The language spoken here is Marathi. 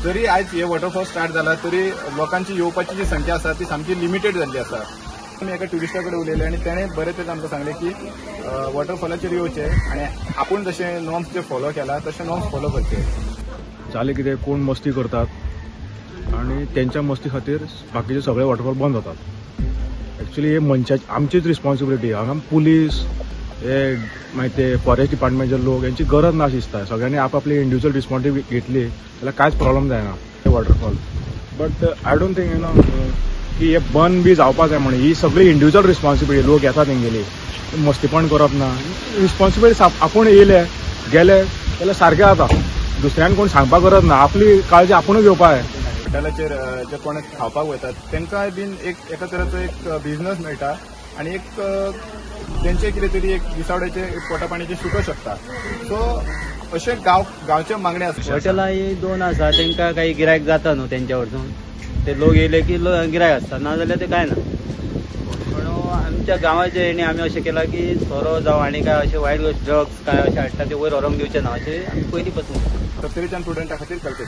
जरी आज हे वॉटरफॉल स्टार्ट जाला तरी लोकांची येवपाची जी संख्या आसा ती सामकी लिमिटेड जाल्ली आसा। मी एका ट्युरिस्टा कडेन उलयले आनी ताणें बरें तेच आमकां सांगलें की वॉटरफॉलाचेर येवचें आनी आपूण जशें नॉर्म्स जे फॉलो केला तशें नॉर्म्स फॉलो करचे। जालें कितें कोण मस्ती करतात आनी तेंच्या मस्ती खातीर बाकीचे सगळे वॉटरफॉल बंद जातात। एक्चुअली हे मनशाची आमचीच रिस्पॉन्सिबिलिटी। हांगा पुलीस हे मागीर ते फॉरेस्ट डिपार्टमेंटचे लोक यांची गरज ना दिसता। सगळ्यांनी आपली इंडिव्हिज्युअल रिस्पॉन्सिबिलिटी घेतली जाल्यार कांयच प्रॉब्लेम जायना हे waterfall. But I don't think की हे बंद बी जावपाक जाय म्हणून ही सगळी इंडिव्हिज्युअल रिस्पॉन्सिबिलिटी। लोक येतात तेंगेली मस्तीपण करप ना, रिस्पॉन्सिबिलिटी आपूण येयले गेले जाल्यार सारकें जाता। दुसऱ्यान कोण सांगपाक गरज ना, आपली काळजी आपुणूच घेवपाक जाय। हॉटेलाचेर जे कोण खावपाक वतात तांकां बीन एका तरेचो एक बिझनस मेळटा आनी एक तेंचे कितें तरी एक दिसावड्याचे पोटापाणीचे सुटोवंक शकता। सो अशे गांवचे मागणे आसता। हॉटेलां ही 2 आसा, तांकां काही गिरायक जाता न्हू तेंच्या वरसून, ते लोक येयले की गिरायक आसता, ना जाल्यार ते काय ना। पण आमच्या गांवाच्या हेणी आमी अशें केलां की सोरो जावं आनी काय अशें वायट ड्रग्स काय अशें हाडटा ते वयर व्हरोंक दिवचे ना, अशें आमी पयलीं पासून तरेच्यान स्टुडंटा खातीर कल्चर